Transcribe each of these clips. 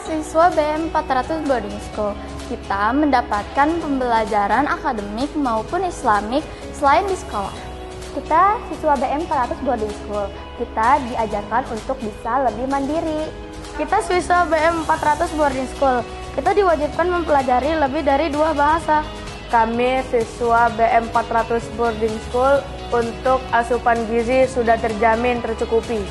siswa BM 400 Boarding School. Kita mendapatkan pembelajaran akademik maupun islamik selain di sekolah. Kita siswa BM 400 Boarding School. Kita diajarkan untuk bisa lebih mandiri. Kita siswa BM 400 Boarding School. Kita diwajibkan mempelajari lebih dari 2 bahasa. Kami siswa BM 400 Boarding School, untuk asupan gizi sudah terjamin tercukupi.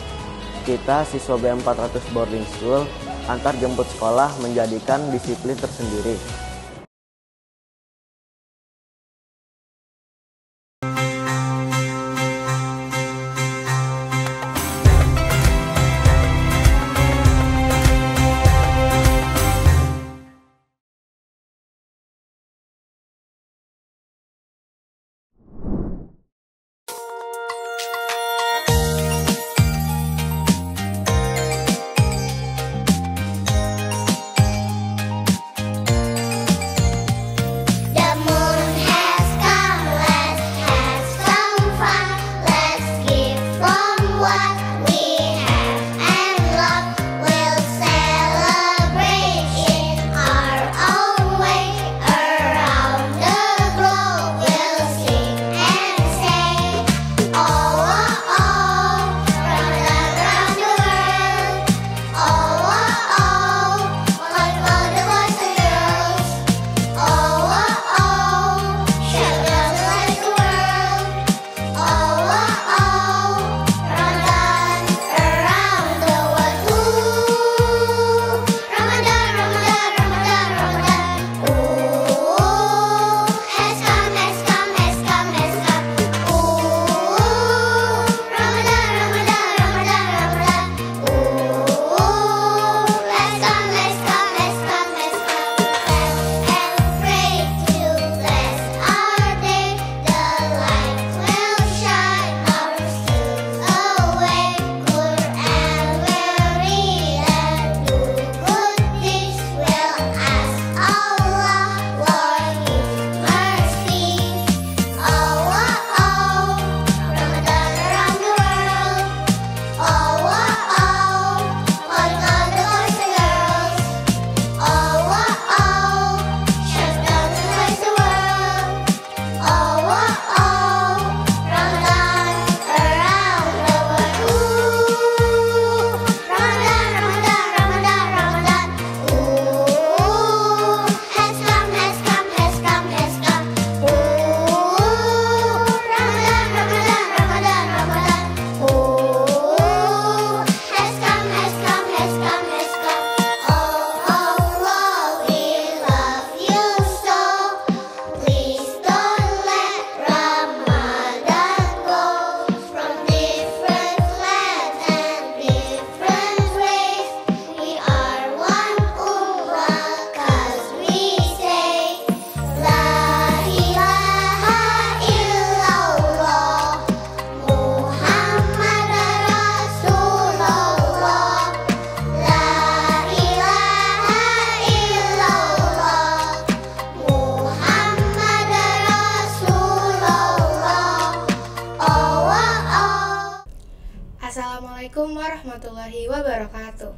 Kita siswa BM 400 Boarding School, antar jemput sekolah menjadikan disiplin tersendiri. Assalamualaikum warahmatullahi wabarakatuh.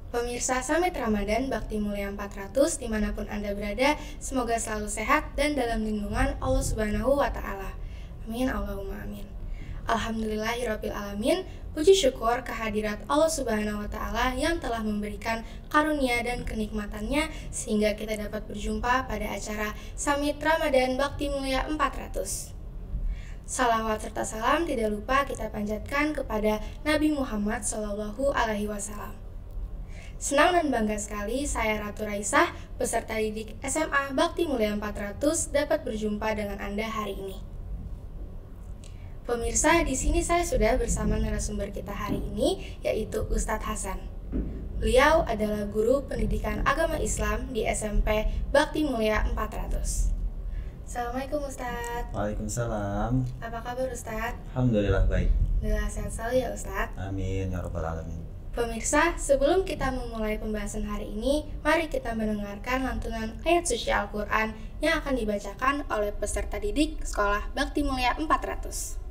Pemirsa Summit Ramadan Bakti Mulia 400 dimanapun Anda berada, semoga selalu sehat dan dalam lindungan Allah Subhanahu wa Ta'ala. Amin, Allahumma amin. Alhamdulillahirabbil alamin. Puji syukur kehadirat Allah Subhanahu wa Ta'ala yang telah memberikan karunia dan kenikmatannya sehingga kita dapat berjumpa pada acara Summit Ramadan Bakti Mulia 400. Salawat serta salam tidak lupa kita panjatkan kepada Nabi Muhammad Shallallahu Alaihi Wasallam. Senang dan bangga sekali saya Ratu Raisah, peserta didik SMA Bakti Mulia 400 dapat berjumpa dengan Anda hari ini. Pemirsa, di sini saya sudah bersama narasumber kita hari ini, yaitu Ustadz Hasan. Beliau adalah guru pendidikan agama Islam di SMP Bakti Mulia 400. Assalamualaikum Ustadz. Waalaikumsalam. Apa kabar Ustadz? Alhamdulillah baik. Alhamdulillah sehat selalu ya Ustadz. Amin ya rabbal alamin. Pemirsa, sebelum kita memulai pembahasan hari ini, mari kita mendengarkan lantunan ayat suci Al-Quran yang akan dibacakan oleh peserta didik Sekolah Bakti Mulia 400.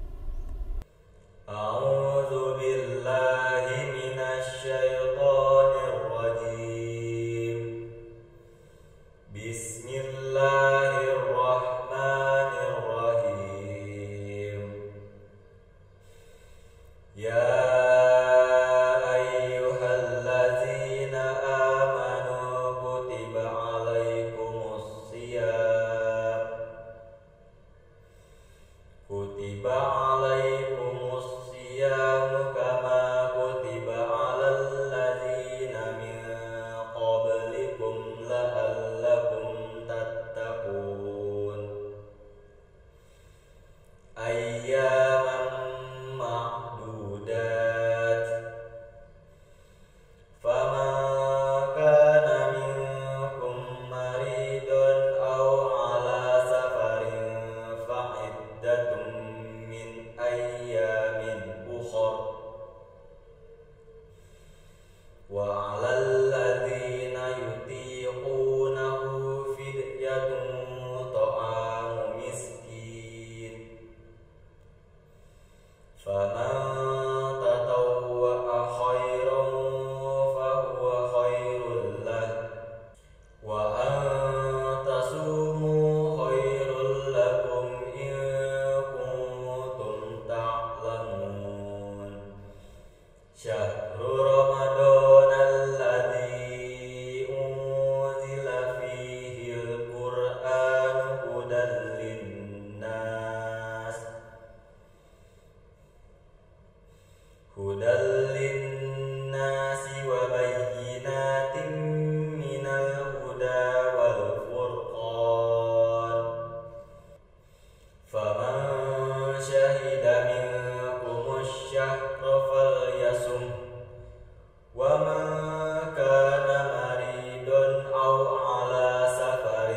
A'udzu billahi minasy syaithanir rajim. وعلى الذين يطيقونه فدية طعام مسكين فمن تطوع خيرا فهو خير له وأن تصوموا خير لكم إن كنتم تعلمون شهر رمضان الذي أنزل فيه القرآن هدى للناس وبينات من الهدى والفرقان فمن شهد منكم الشهر فليصم ومن كان مريضا أو على سفر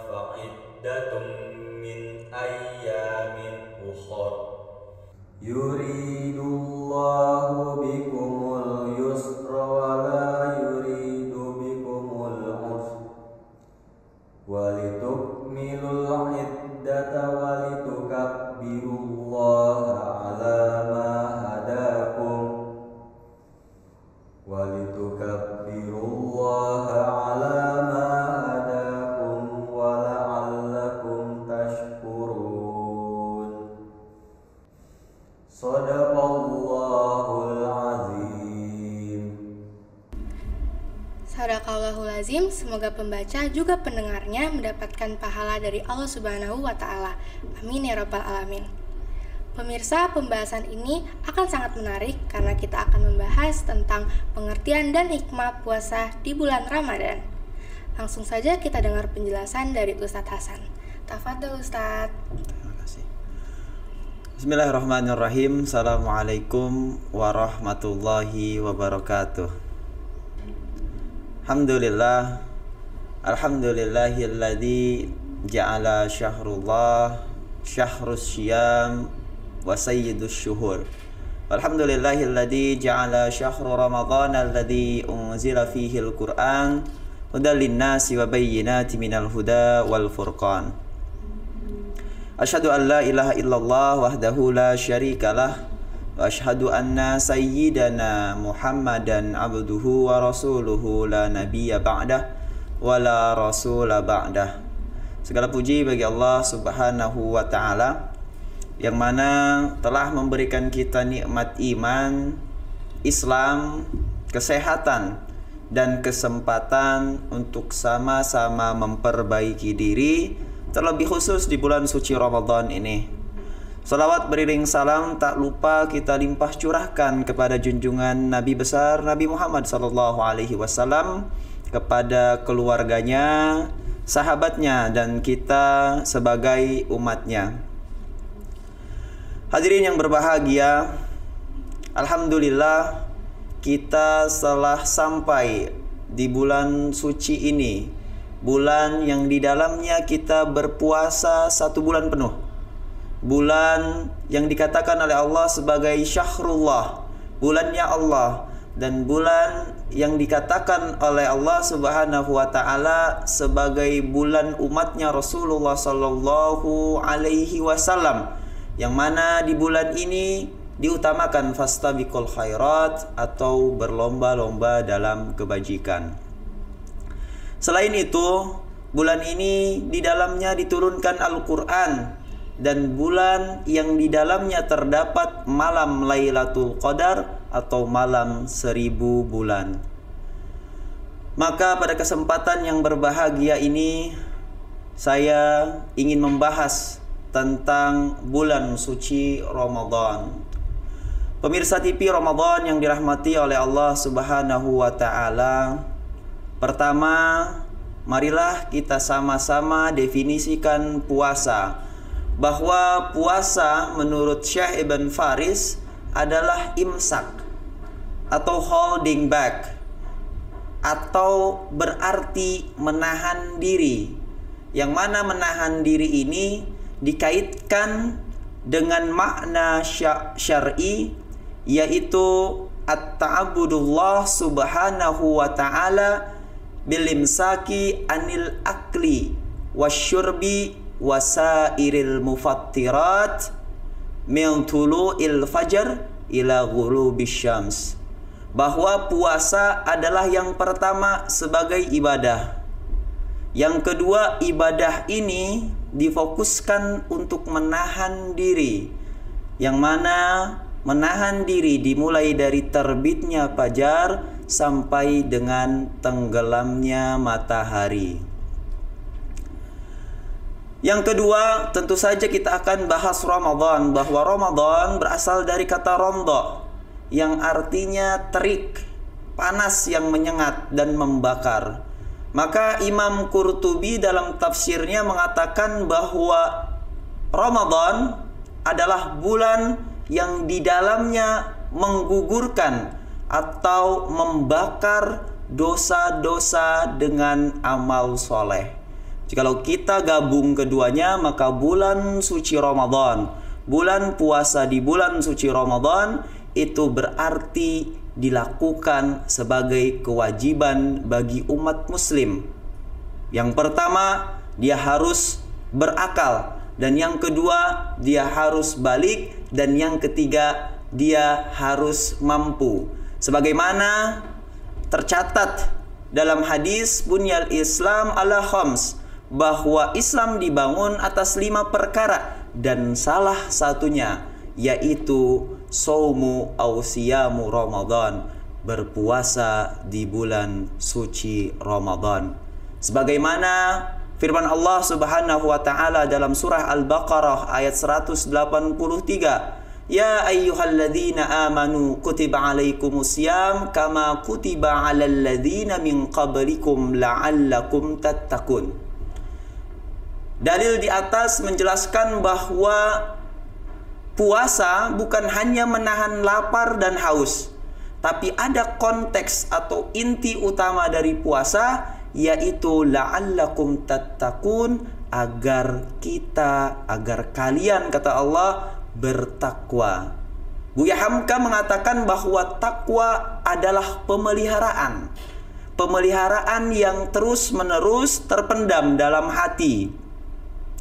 فعدة من أيام أخر يريد الله بكم اليسر ولا يريد بكم العسر ولتكملوا العدة ولتكبروا الله على ما هداكم ولعلكم تشكرون Shadaqallahul azim. Sadaqallahul azim, semoga pembaca juga pendengarnya mendapatkan pahala dari Allah Subhanahu wa Ta'ala. Amin ya Rabbal 'Alamin. Pemirsa, pembahasan ini akan sangat menarik karena kita akan membahas tentang pengertian dan hikmah puasa di bulan Ramadan. Langsung saja kita dengar penjelasan dari Ustadz Hasan. Tafadhol Ustadz. Terima kasih. Bismillahirrahmanirrahim. Assalamualaikum warahmatullahi wabarakatuh. Alhamdulillah. Alhamdulillahilladzi ja'ala syahrullah syahrus syiyam wa sayyidus syuhur. Alhamdulillahilladzi ja'ala syahru ramadhan alladzi unzila fihi al-Qur'an hudan lin-nasi wa bayyinatin minal huda wal furqan. Asyhadu an la ilaha illallah wahdahu la syarikalah wa asyhadu anna sayyidana Muhammadan abduhu wa rasuluhu la nabiyya ba'dah wa la rasula ba'dah. Segala puji bagi Allah Subhanahu wa ta'ala yang mana telah memberikan kita nikmat iman, Islam, kesehatan dan kesempatan untuk sama-sama memperbaiki diri, terlebih khusus di bulan suci Ramadan ini. Salawat beriring salam tak lupa kita limpah curahkan kepada junjungan Nabi besar Nabi Muhammad SAW, kepada keluarganya, sahabatnya, dan kita sebagai umatnya. Hadirin yang berbahagia, alhamdulillah kita telah sampai di bulan suci ini, bulan yang di dalamnya kita berpuasa 1 bulan penuh, bulan yang dikatakan oleh Allah sebagai syahrullah, bulannya Allah, dan bulan yang dikatakan oleh Allah Subhanahu wa ta'ala sebagai bulan umatnya Rasulullah sallallahu alaihi wasallam, yang mana di bulan ini diutamakan fastabiqul khairat atau berlomba-lomba dalam kebajikan. Selain itu, bulan ini di dalamnya diturunkan Al-Qur'an, dan bulan yang di dalamnya terdapat malam Lailatul Qadar atau malam 1000 bulan. Maka pada kesempatan yang berbahagia ini, saya ingin membahas tentang bulan suci Ramadan. Pemirsa TV Ramadan yang dirahmati oleh Allah Subhanahu wa ta'ala, pertama, marilah kita sama-sama definisikan puasa. Bahwa puasa menurut Syekh Ibn Faris adalah imsak atau holding back, atau berarti menahan diri. Yang mana menahan diri ini dikaitkan dengan makna syar'i, yaitu at-ta'abudullah subhanahu wa ta'ala bilimsaki anil akli wasyurbi wasairil mufattirat min tulu'il fajar ila ghurubis syams. Bahwa puasa adalah yang pertama sebagai ibadah. Yang kedua, ibadah ini difokuskan untuk menahan diri, yang mana menahan diri dimulai dari terbitnya fajar sampai dengan tenggelamnya matahari. Yang kedua, tentu saja kita akan bahas Ramadan, bahwa Ramadan berasal dari kata romdo, yang artinya terik, panas yang menyengat dan membakar. Maka Imam Qurtubi dalam tafsirnya mengatakan bahwa Ramadan adalah bulan yang di dalamnya menggugurkan atau membakar dosa-dosa dengan amal soleh. Jikalau kita gabung keduanya, maka bulan suci Ramadan, bulan puasa di bulan suci Ramadan, itu berarti dilakukan sebagai kewajiban bagi umat muslim. Yang pertama, dia harus berakal, dan yang kedua, dia harus balik, dan yang ketiga, dia harus mampu. Sebagaimana tercatat dalam hadis Bunyal Islam ala khams, bahwa Islam dibangun atas 5 perkara, dan salah satunya yaitu saumu au siyamu Ramadan, berpuasa di bulan suci Ramadan. Sebagaimana firman Allah Subhanahu wa taala dalam surah Al-Baqarah ayat 183, ya ayyuhalladzina amanu kutiba alaikumusiyam kama kutiba alal ladzina min qablikum la'allakum tattaqun. Dalil di atas menjelaskan bahwa puasa bukan hanya menahan lapar dan haus, tapi ada konteks atau inti utama dari puasa, yaitu la'allakum tattaqun, agar kalian, kata Allah, bertakwa. Buya Hamka mengatakan bahwa takwa adalah pemeliharaan. Pemeliharaan yang terus-menerus terpendam dalam hati,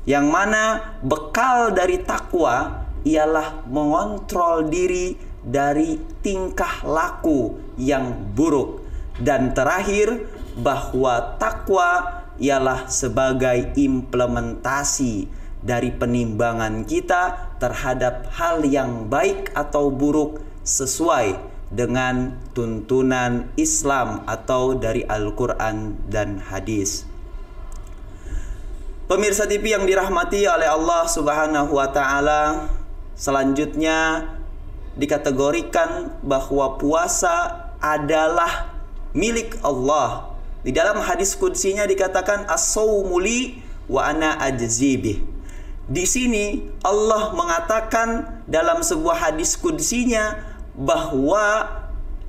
yang mana bekal dari takwa ialah mengontrol diri dari tingkah laku yang buruk. Dan terakhir, bahwa takwa ialah sebagai implementasi dari penimbangan kita terhadap hal yang baik atau buruk sesuai dengan tuntunan Islam atau dari Al-Quran dan hadis. Pemirsa TV yang dirahmati oleh Allah Subhanahu wa taala, selanjutnya dikategorikan bahwa puasa adalah milik Allah. Di dalam hadis qudsinya dikatakan as-saumu li wa ana ajzibih. Di sini Allah mengatakan dalam sebuah hadis qudsinya bahwa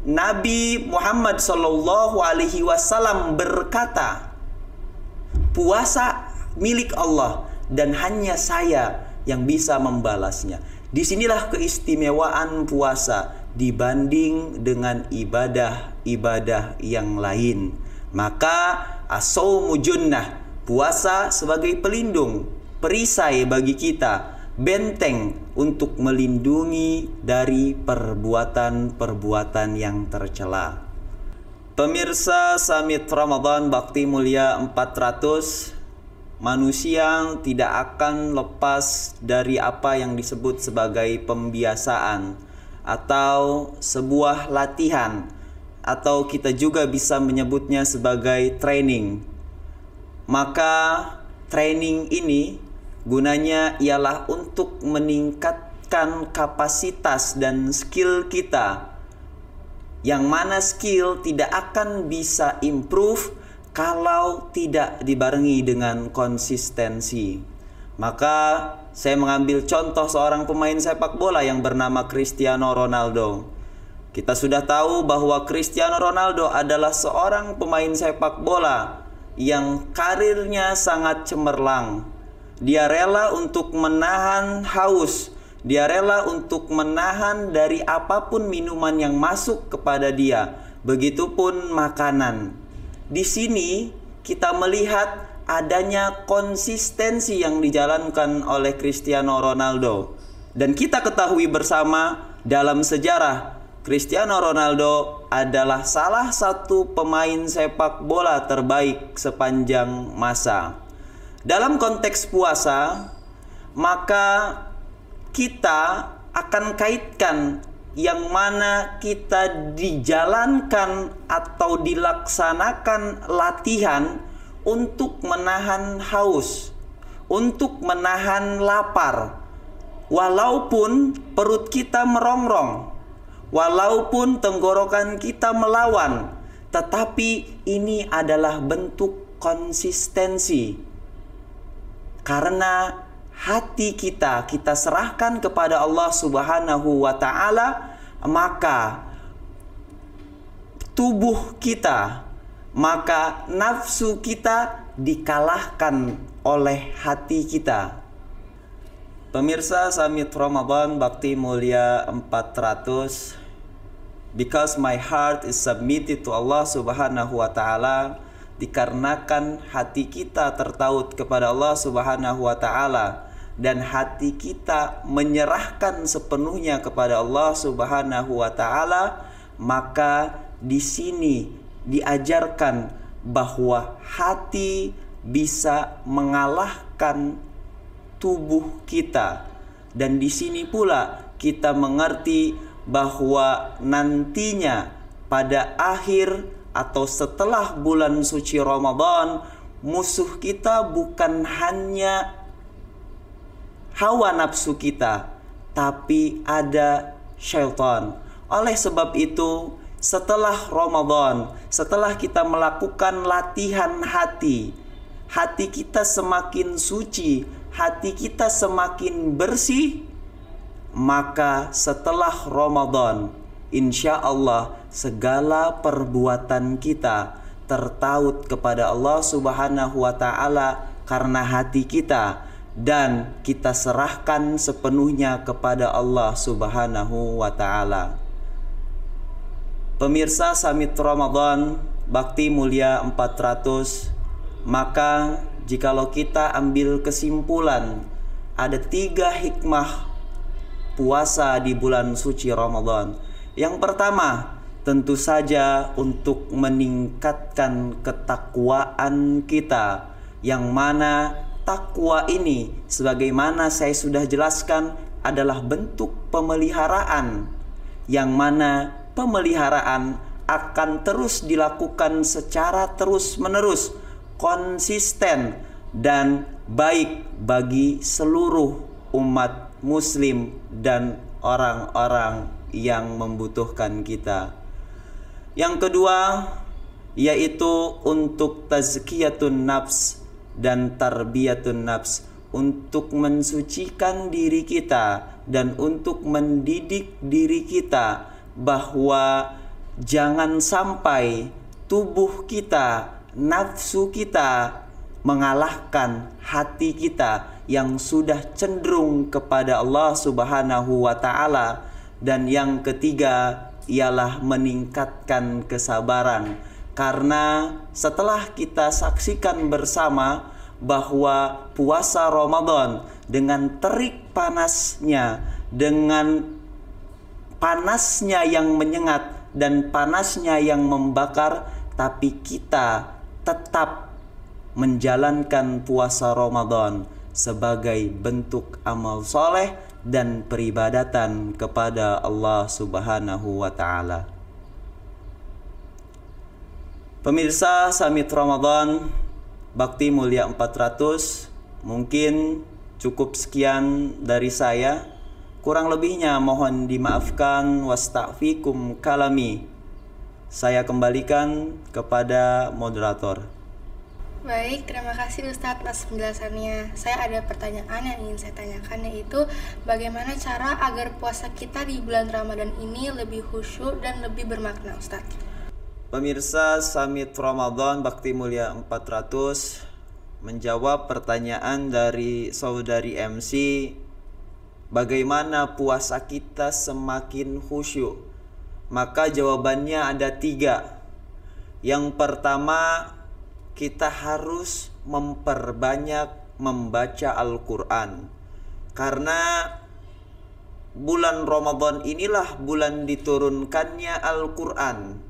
Nabi Muhammad sallallahu alaihi wasallam berkata, puasa milik Allah dan hanya saya yang bisa membalasnya. Disinilah keistimewaan puasa dibanding dengan ibadah-ibadah yang lain. Maka as-saumu junnah, puasa sebagai pelindung, perisai bagi kita, benteng untuk melindungi dari perbuatan-perbuatan yang tercela. Pemirsa Summit Ramadan Bakti Mulia 400, manusia tidak akan lepas dari apa yang disebut sebagai pembiasaan atau sebuah latihan, atau kita juga bisa menyebutnya sebagai training. Maka training ini gunanya ialah untuk meningkatkan kapasitas dan skill kita, yang mana skill tidak akan bisa improve kalau tidak dibarengi dengan konsistensi. Maka saya mengambil contoh seorang pemain sepak bola yang bernama Cristiano Ronaldo. Kita sudah tahu bahwa Cristiano Ronaldo adalah seorang pemain sepak bola yang karirnya sangat cemerlang. Dia rela untuk menahan haus, Dia rela untuk menahan dari apapun minuman yang masuk kepada dia. Begitupun makanan. Di sini kita melihat adanya konsistensi yang dijalankan oleh Cristiano Ronaldo. Dan kita ketahui bersama dalam sejarah, Cristiano Ronaldo adalah salah satu pemain sepak bola terbaik sepanjang masa. Dalam konteks puasa, maka kita akan kaitkan yang mana kita dijalankan atau dilaksanakan latihan untuk menahan haus, untuk menahan lapar, walaupun perut kita merongrong, walaupun tenggorokan kita melawan, tetapi ini adalah bentuk konsistensi. Karena hati kita serahkan kepada Allah Subhanahu wa ta'ala, maka tubuh kita, maka nafsu kita dikalahkan oleh hati kita. Pemirsa Summit Ramadan Bakti Mulia 400, because my heart is submitted to Allah Subhanahu wa ta'ala, dikarenakan hati kita tertaut kepada Allah Subhanahu wa ta'ala dan hati kita menyerahkan sepenuhnya kepada Allah Subhanahu wa ta'ala, maka di sini diajarkan bahwa hati bisa mengalahkan tubuh kita. Dan di sini pula kita mengerti bahwa nantinya pada akhir atau setelah bulan suci Ramadan, musuh kita bukan hanya hawa nafsu kita, tapi ada syaitan. Oleh sebab itu, setelah Ramadan, setelah kita melakukan latihan hati, hati kita semakin suci, hati kita semakin bersih, maka setelah Ramadan, insya Allah segala perbuatan kita tertaut kepada Allah Subhanahu wa ta'ala karena hati kita, dan kita serahkan sepenuhnya kepada Allah Subhanahu wa ta'ala. Pemirsa Summit Ramadan Bakti Mulia 400, maka jikalau kita ambil kesimpulan, ada 3 hikmah puasa di bulan suci Ramadan. Yang pertama, tentu saja untuk meningkatkan ketakwaan kita, yang mana takwa ini, sebagaimana saya sudah jelaskan, adalah bentuk pemeliharaan, yang mana pemeliharaan akan terus dilakukan secara terus-menerus, konsisten, dan baik bagi seluruh umat muslim dan orang-orang yang membutuhkan kita. Yang kedua, yaitu untuk tazkiyatun nafs dan tarbiyatun nafs, untuk mensucikan diri kita dan untuk mendidik diri kita bahwa jangan sampai tubuh kita, nafsu kita mengalahkan hati kita yang sudah cenderung kepada Allah Subhanahu wa ta'ala. Dan yang ketiga ialah meningkatkan kesabaran, karena setelah kita saksikan bersama bahwa puasa Ramadan dengan terik panasnya, dengan panasnya yang menyengat dan panasnya yang membakar, tapi kita tetap menjalankan puasa Ramadan sebagai bentuk amal soleh dan peribadatan kepada Allah Subhanahu wa ta'ala. Pemirsa Summit Ramadan Bakti Mulia 400, mungkin cukup sekian dari saya. Kurang lebihnya mohon dimaafkan. Wasta'fikum kalami. Saya kembalikan kepada moderator. Baik, terima kasih Ustadz atas penjelasannya. Saya ada pertanyaan yang ingin saya tanyakan, yaitu bagaimana cara agar puasa kita di bulan Ramadan ini lebih khusyuk dan lebih bermakna, Ustadz? Pemirsa Summit Ramadan Bakti Mulia 400, menjawab pertanyaan dari saudari MC, bagaimana puasa kita semakin khusyuk? Maka jawabannya ada 3. Yang pertama, kita harus memperbanyak membaca Al-Quran. Karena bulan Ramadan inilah bulan diturunkannya Al-Quran.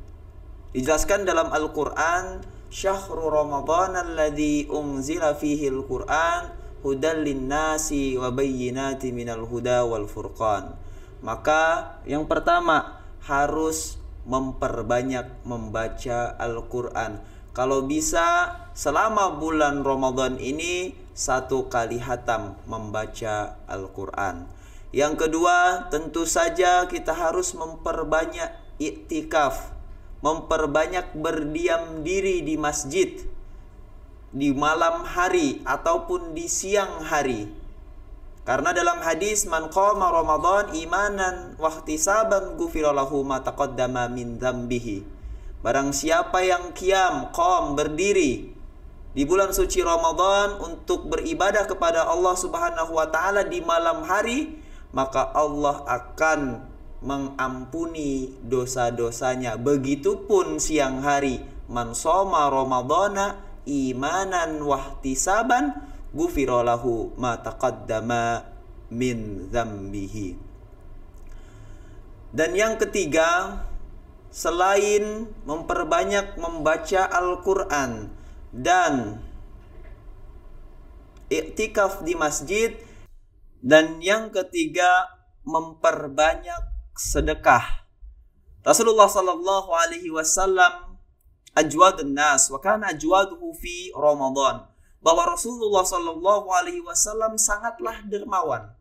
Dijelaskan dalam Al-Quran, Syahrul Ramadan alladzi unzila fihi Al-Quran hudal linnasi wa bayyinati minal huda wal furqan. Maka yang pertama harus memperbanyak membaca Al-Quran. Kalau bisa selama bulan Ramadan ini 1 kali khatam membaca Al-Quran. Yang kedua, tentu saja kita harus memperbanyak iktikaf, memperbanyak berdiam diri di masjid di malam hari ataupun di siang hari. Karena dalam hadis, man qama Ramadan imanan wa ihtisaban ghufira lahu ma taqaddama min dzambihi. Barang siapa yang qiyam, qam, berdiri di bulan suci Ramadan untuk beribadah kepada Allah Subhanahu wa taala di malam hari, maka Allah akan mengampuni dosa-dosanya. Begitupun siang hari, man shoma ramadhana imanan wahtisaban ghufira lahu ma taqaddama min dzambihi. Dan yang ketiga, selain memperbanyak membaca Al-Quran dan iktikaf di masjid, dan yang ketiga memperbanyak sedekah. Rasulullah sallallahu alaihi wasallam ajwadun nas wa kana ajwaduhu fi Ramadan. Bahwa Rasulullah sallallahu alaihi wasallam sangatlah dermawan,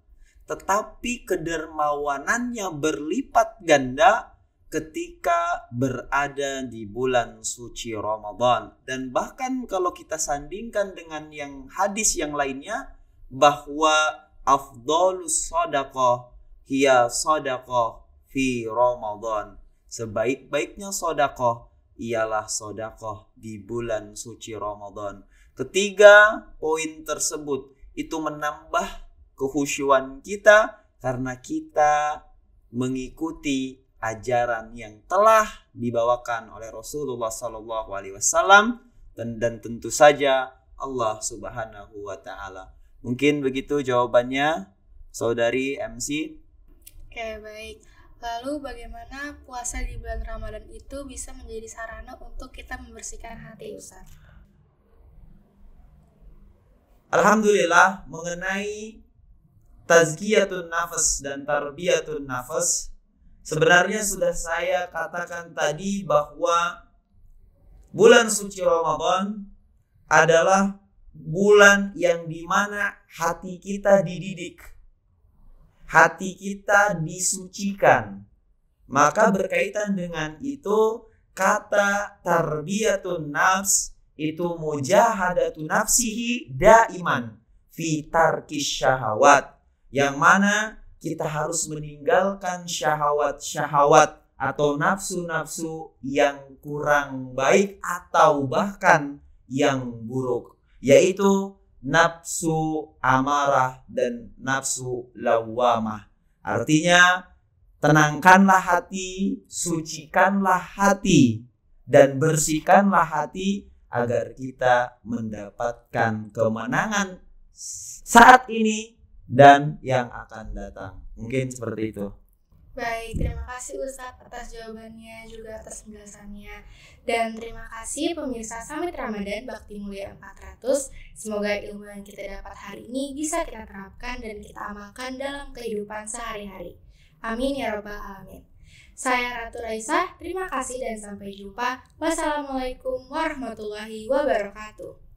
tetapi kedermawanannya berlipat ganda ketika berada di bulan suci Ramadan. Dan bahkan kalau kita sandingkan dengan yang hadis yang lainnya, bahwa afdhalus shadaqah hiya shadaqah fi Ramadan. Sebaik-baiknya sedekah ialah sedekah di bulan suci Ramadan. Ketiga poin tersebut itu menambah kekhusyuan kita karena kita mengikuti ajaran yang telah dibawakan oleh Rasulullah Sallallahu Alaihi Wasallam dan tentu saja Allah Subhanahu Wa Taala. Mungkin begitu jawabannya, saudari MC. Oke, baik. Lalu bagaimana puasa di bulan Ramadan itu bisa menjadi sarana untuk kita membersihkan hati, Ustaz? Alhamdulillah, mengenai tazkiyatun nafas dan tarbiyatun nafas, sebenarnya sudah saya katakan tadi bahwa bulan suci Ramadan adalah bulan yang dimana hati kita dididik, hati kita disucikan. Maka berkaitan dengan itu, kata tarbiyatun nafs itu mujahadatu nafsihi daiman fi tarkis syahawat, yang mana kita harus meninggalkan syahwat-syahwat atau nafsu-nafsu yang kurang baik atau bahkan yang buruk, yaitu nafsu amarah dan nafsu lawamah. Artinya, tenangkanlah hati, sucikanlah hati, dan bersihkanlah hati agar kita mendapatkan kemenangan saat ini dan yang akan datang. Mungkin seperti itu. Baik, terima kasih Ustadz atas jawabannya, juga atas penjelasannya. Dan terima kasih pemirsa Summit Ramadan Bakti Mulia 400. Semoga ilmu yang kita dapat hari ini bisa kita terapkan dan kita amalkan dalam kehidupan sehari-hari. Amin ya rabbal alamin. Saya Ratu Raisah, terima kasih dan sampai jumpa. Wassalamualaikum warahmatullahi wabarakatuh.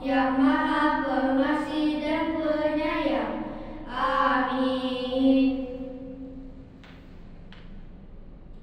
Yang